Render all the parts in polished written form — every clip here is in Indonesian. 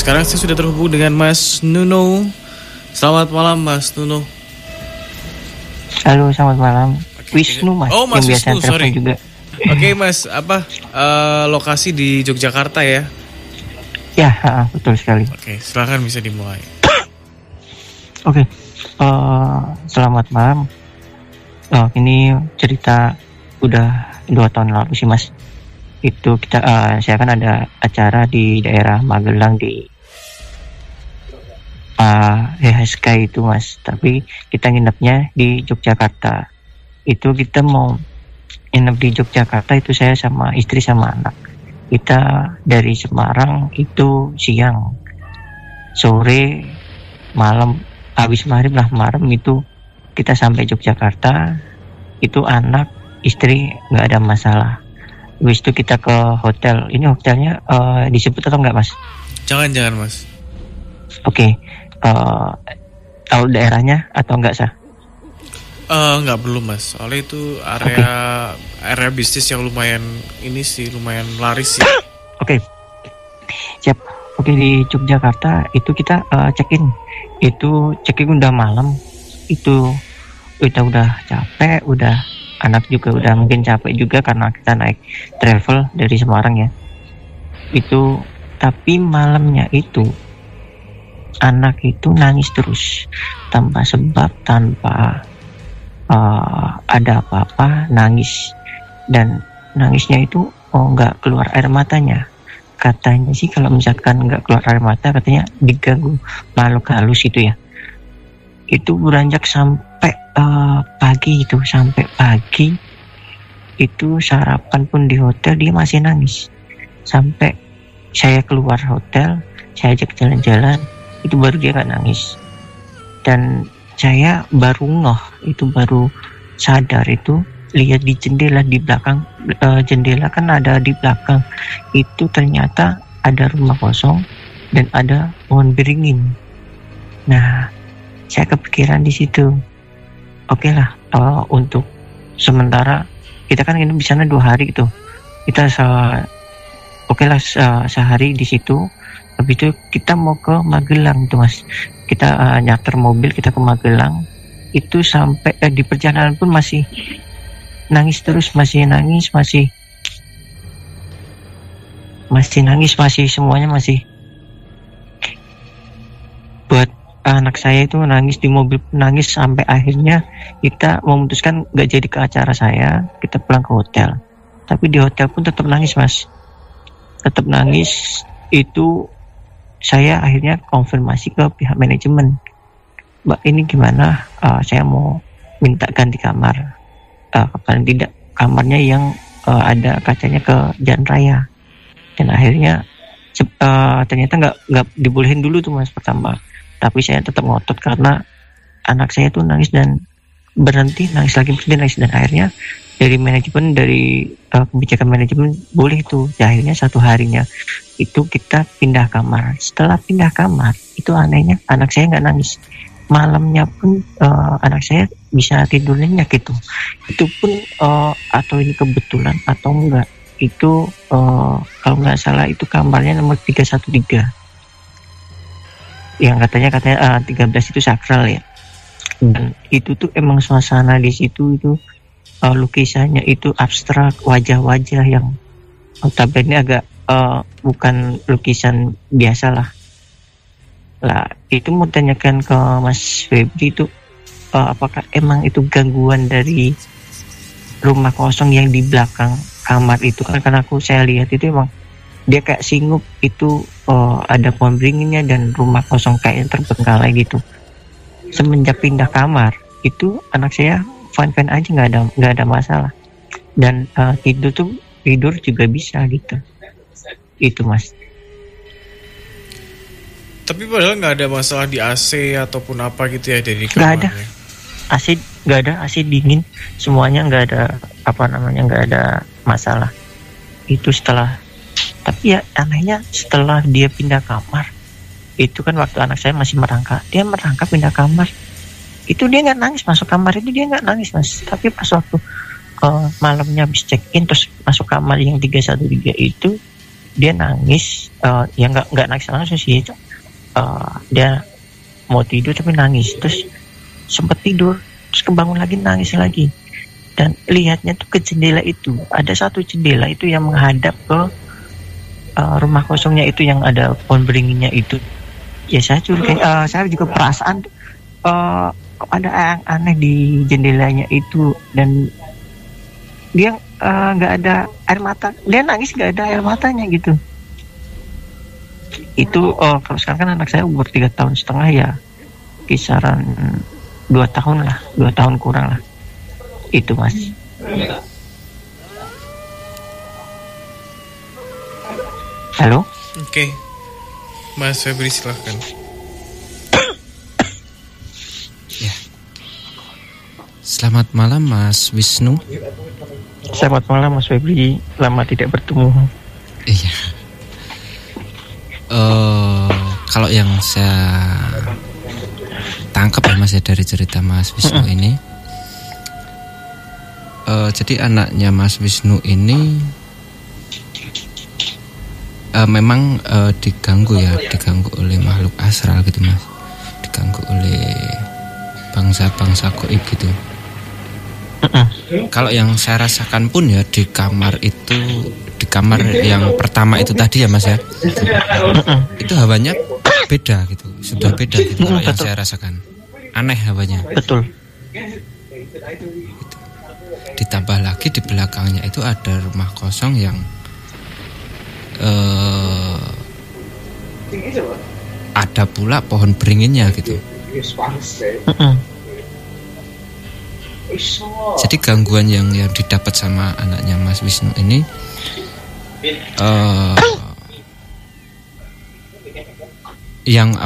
sekarang saya sudah terhubung dengan Mas Nuno. Selamat malam Mas Nuno. Halo, selamat malam. Wisnu Mas. Oh Mas yang biasa Wisnu, sorry juga. Oke Mas, lokasi di Yogyakarta ya? Ya, betul sekali. Oke, silakan bisa dimulai. Oke, selamat malam. Ini cerita udah 2 tahun lalu sih Mas. Itu saya kan ada acara di daerah Magelang di HSK itu Mas. Tapi kita nginepnya di Yogyakarta. Itu kita mau nginep di Yogyakarta itu saya sama istri sama anak. Kita dari Semarang itu siang, sore, malam, habis maghrib lah malam itu kita sampai Yogyakarta. Itu anak, istri nggak ada masalah. Habis itu kita ke hotel. Ini hotelnya disebut atau enggak Mas? Jangan Mas. Oke. Tahu daerahnya atau enggak sah? Enggak belum Mas. Soalnya itu area bisnis yang lumayan laris sih. Oke. Siap. Oke, di Yogyakarta itu kita check-in. Itu check-in udah malam. Itu kita udah capek, anak juga udah mungkin capek juga karena kita naik travel dari Semarang ya. Itu tapi malamnya itu anak itu nangis terus tanpa sebab, tanpa ada apa-apa, nangis. Dan nangisnya itu nggak keluar air matanya. Katanya sih kalau misalkan nggak keluar air mata, katanya diganggu makhluk halus itu ya. Itu beranjak sampai pagi itu sarapan pun di hotel dia masih nangis. Sampai saya keluar hotel, saya ajak jalan-jalan, itu baru dia gak nangis. Dan saya baru baru sadar itu lihat di jendela di belakang, jendela kan ada di belakang itu ternyata ada rumah kosong dan ada pohon beringin. Nah, saya kepikiran di situ. Oke lah, untuk sementara kita kan ini di sana 2 hari gitu. Kita sehari di situ. Habis itu kita mau ke Magelang tuh Mas. Kita nyarter mobil, kita ke Magelang. Itu sampai di perjalanan pun masih nangis terus, masih semuanya masih. Buat anak saya itu nangis di mobil, nangis sampai akhirnya kita memutuskan gak jadi ke acara saya, kita pulang ke hotel. Tapi di hotel pun tetap nangis Mas, tetap nangis. Itu saya akhirnya konfirmasi ke pihak manajemen, Mbak ini gimana, saya mau minta ganti kamar, paling tidak kamarnya yang ada kacanya ke jalan raya. Dan akhirnya ternyata nggak dibolehin dulu tuh Mas pertama. Tapi saya tetap ngotot karena anak saya tuh nangis dan berhenti, nangis lagi, dan akhirnya dari manajemen, dari kebijakan manajemen boleh tuh. Ya, akhirnya 1 harinya itu kita pindah kamar. Setelah pindah kamar itu anehnya anak saya nggak nangis. Malamnya pun anak saya bisa tidur nyenyak gitu. Itu pun atau ini kebetulan atau enggak, itu kalau nggak salah itu kamarnya nomor 313. Yang katanya 13 itu sakral ya. Dan itu tuh emang suasana di situ itu lukisannya itu abstrak, wajah-wajah yang notabene agak bukan lukisan biasa lah. Itu mau tanyakan ke Mas Febri itu apakah emang itu gangguan dari rumah kosong yang di belakang kamar itu kan? Karena saya lihat itu emang dia kayak singup itu, ada pohon beringinnya dan rumah kosong kayak yang terbengkalai gitu. Semenjak pindah kamar itu anak saya fine aja, nggak ada masalah. Dan tidur juga bisa gitu. Itu Mas. Tapi padahal nggak ada masalah di AC ataupun apa gitu ya dari kamarnya. Nggak ada AC, nggak ada AC dingin, semuanya nggak ada masalah. Itu tapi ya anehnya setelah dia pindah kamar, itu kan waktu anak saya masih merangkak, dia merangkak pindah kamar, itu dia nggak nangis. Masuk kamar itu dia nggak nangis Mas. Tapi pas waktu malamnya habis check in terus masuk kamar yang 313 dia nangis, ya nggak nangis langsung sih, dia mau tidur tapi nangis, terus sempat tidur terus kebangun lagi nangis lagi, dan lihatnya tuh ke jendela itu, ada satu jendela itu yang menghadap ke rumah kosongnya itu yang ada pohon beringinnya itu. Ya saya curiga, saya juga perasaan kok ada yang aneh di jendelanya itu, dan dia nggak ada air mata, dia nangis nggak ada air matanya gitu. Itu kalau sekarang kan anak saya umur 3,5 tahun ya, kisaran 2 tahun lah, 2 tahun kurang lah itu mas. Halo. Oke. Mas Febri silahkan. Ya. Selamat malam Mas Wisnu. Selamat malam Mas Febri, lama tidak bertemu. Iya. Kalau yang saya tangkap ya Mas ya dari cerita Mas Wisnu ini, jadi anaknya Mas Wisnu ini memang diganggu oleh makhluk astral gitu Mas, diganggu oleh bangsa-bangsa goib gitu. Kalau yang saya rasakan pun ya di kamar yang pertama itu tadi ya Mas ya, itu hawanya beda gitu, sudah beda gitu kalau yang saya rasakan, aneh hawanya. Betul. Gitu. Ditambah lagi di belakangnya itu ada rumah kosong yang ada pula pohon beringinnya gitu. Jadi gangguan yang didapat sama anaknya Mas Wisnu ini yang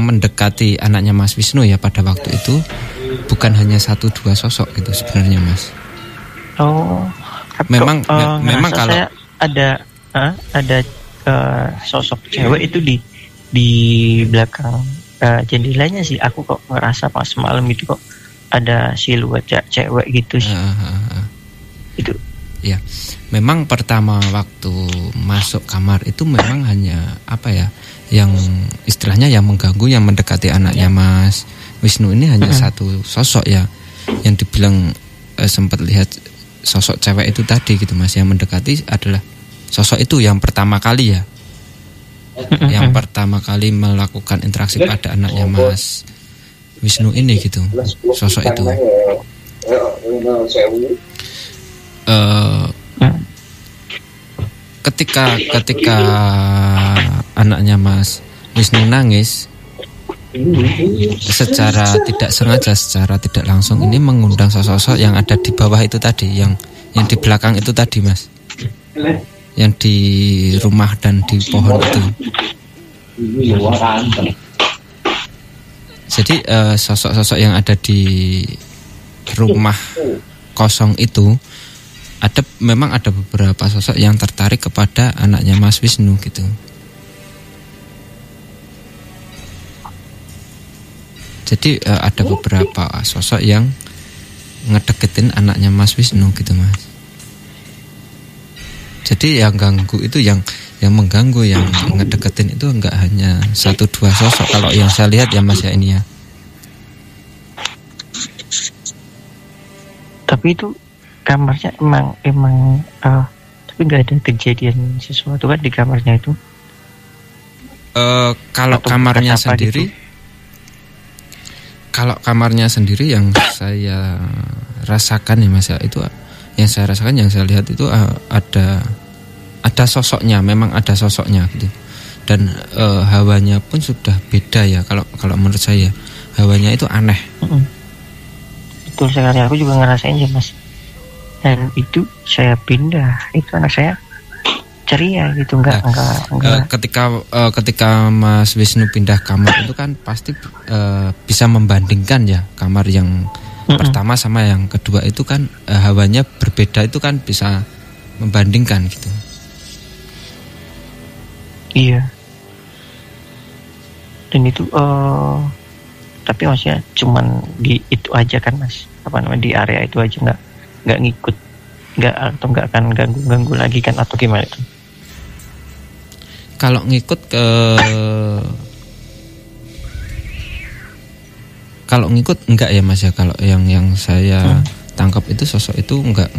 mendekati anaknya Mas Wisnu ya pada waktu itu bukan hanya 1-2 sosok gitu sebenarnya Mas. Memang kalau saya ada sosok cewek itu di belakang jendelanya sih. Aku kok ngerasa pas malam itu kok ada siluet cewek gitu sih. Itu. Ya, memang pertama waktu masuk kamar itu memang hanya yang istilahnya yang mengganggu, yang mendekati anaknya Mas Wisnu ini hanya satu sosok ya, yang dibilang sempat lihat sosok cewek itu tadi gitu Mas, yang mendekati adalah sosok itu yang pertama kali ya, yang pertama kali melakukan interaksi pada anaknya Mas Wisnu ini gitu, sosok itu. Ketika anaknya Mas Wisnu nangis, secara tidak sengaja, secara tidak langsung ini mengundang sosok-sosok yang ada di bawah itu tadi, yang di belakang itu tadi Mas, yang di rumah dan di pohon itu. Jadi sosok-sosok yang ada di rumah kosong itu memang ada beberapa sosok yang tertarik kepada anaknya Mas Wisnu gitu. Jadi ada beberapa sosok yang ngedeketin anaknya Mas Wisnu gitu Mas. Jadi yang ganggu itu yang mengganggu, yang ngedeketin itu enggak hanya 1-2 sosok kalau yang saya lihat ya Mas ya ini ya. Tapi itu kamarnya emang tapi nggak ada kejadian sesuatu kan di kamarnya itu? Kalau kamarnya sendiri gitu? Kalau kamarnya sendiri yang saya rasakan ya Mas ya, itu yang saya rasakan, yang saya lihat itu ada sosoknya, memang ada sosoknya gitu. Dan hawanya pun sudah beda ya, kalau menurut saya hawanya itu aneh. Betul sekali, aku juga ngerasain ya Mas. Dan itu saya pindah, itu anak saya ceria gitu, enggak. Ketika Mas Wisnu pindah kamar itu kan pasti bisa membandingkan ya, kamar yang pertama sama yang kedua itu kan hawanya berbeda, itu kan bisa membandingkan gitu. Iya. Dan itu tapi maksudnya cuman di itu aja kan Mas, di area itu aja, nggak ngikut, nggak akan ganggu lagi kan, atau gimana itu? Kalau ngikut ke kalau ngikut enggak ya Mas ya. Kalau yang saya tangkap itu sosok itu enggak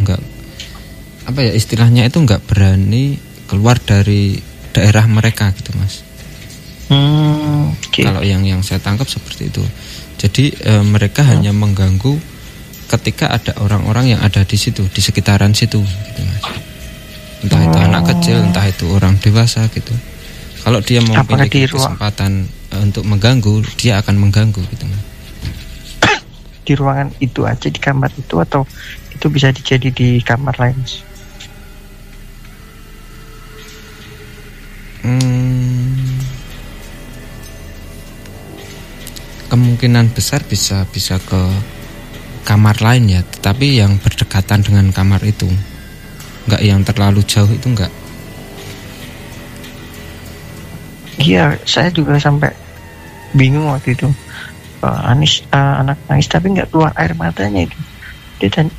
apa ya istilahnya itu enggak berani keluar dari daerah mereka gitu Mas. Okay. Kalau yang saya tangkap seperti itu. Jadi mereka hanya mengganggu ketika ada orang-orang yang ada di situ, di sekitaran situ gitu Mas. Entah itu anak kecil, entah itu orang dewasa gitu. Kalau dia memiliki kesempatan untuk mengganggu, dia akan mengganggu gitu Mas. Di ruangan itu aja, di kamar itu, atau itu bisa dijadi di kamar lain? Kemungkinan besar bisa ke kamar lain ya, tetapi yang berdekatan dengan kamar itu, enggak yang terlalu jauh itu enggak. Iya, saya juga sampai bingung waktu itu. Anak nangis tapi nggak keluar air matanya itu.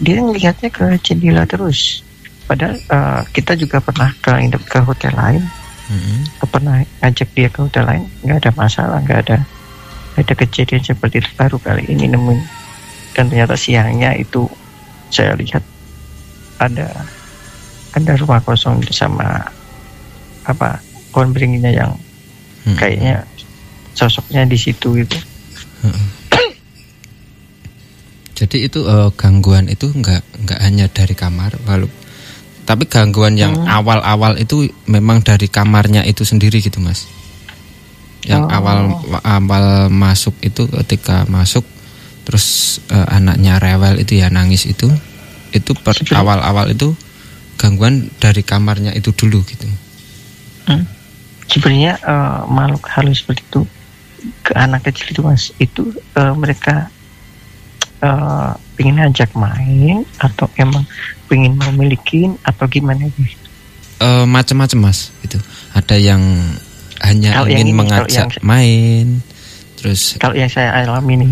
Dia ngelihatnya ke jendela terus. Padahal kita juga pernah nginep ke hotel lain. Pernah ngajak dia ke hotel lain, nggak ada masalah, nggak ada kejadian seperti itu. Baru kali ini nemuin. Dan ternyata siangnya itu saya lihat ada rumah kosong sama pohon beringinnya yang kayaknya sosoknya di situ gitu. Jadi itu gangguan itu enggak hanya dari kamar, tapi gangguan yang awal-awal itu memang dari kamarnya itu sendiri gitu Mas. Yang awal masuk itu, ketika masuk terus anaknya rewel itu ya, nangis itu awal-awal itu gangguan dari kamarnya itu dulu gitu. Sebenarnya makhluk halus seperti itu ke anak kecil itu Mas, itu mereka pengen ajak main atau emang pengen memiliki atau gimana gitu? Macam-macam Mas itu. Ada yang hanya ingin mengajak main. Terus kalau yang saya alami nih.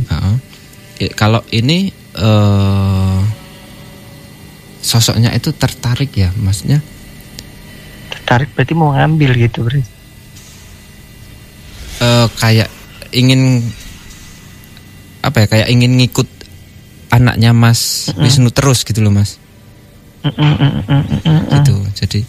Kalau ini sosoknya itu tertarik ya, maksudnya. Tertarik berarti mau ngambil gitu berarti. Kayak ingin kayak ingin ngikut anaknya Mas Wisnu terus gitu loh Mas. Gitu. Jadi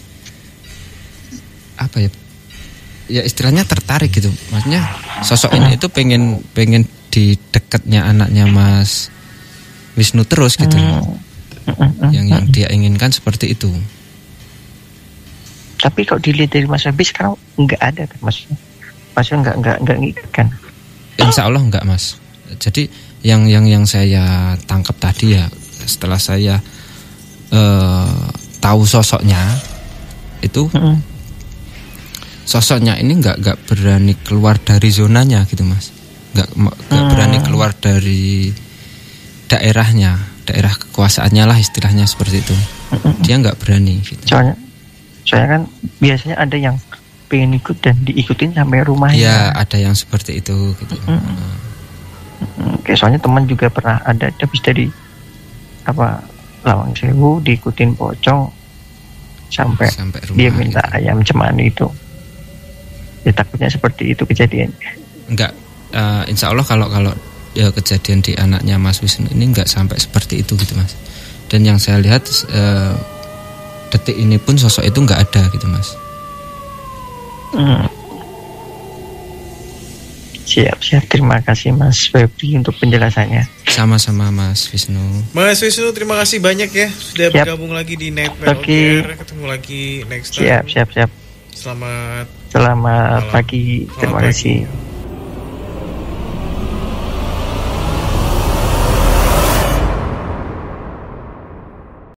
ya istilahnya tertarik gitu. Maksudnya sosok ini itu pengen di dekatnya anaknya Mas Wisnu terus gitu. Yang dia inginkan seperti itu. Tapi kalau dilihat dari Mas Habis sekarang nggak ada kan Mas? Maksudnya nggak ngikut kan? Insya Allah nggak Mas. Jadi yang saya tangkap tadi ya, setelah saya tahu sosoknya itu, sosoknya ini nggak berani keluar dari zonanya gitu Mas. Nggak berani keluar dari daerahnya, daerah kekuasaannya lah istilahnya seperti itu. Dia nggak berani gitu. Soalnya kan biasanya ada yang pengen ikut dan diikutin sampai rumahnya. Ya ada yang seperti itu gitu. Kayak soalnya teman juga pernah ada habis dari Lawang Sewu diikutin pocong sampai dia minta gitu. Ayam cemani itu. Ya takutnya seperti itu kejadian. Enggak, insya Allah kalau ya, kejadian di anaknya Mas Wisnu ini enggak sampai seperti itu gitu Mas. Dan yang saya lihat detik ini pun sosok itu enggak ada gitu Mas. Siap. Terima kasih Mas Febri untuk penjelasannya. Sama-sama Mas Wisnu. Mas Wisnu, terima kasih banyak ya sudah bergabung lagi di Nightmare on Air. Ketemu lagi next time. Siap. Selamat pagi. Terima kasih.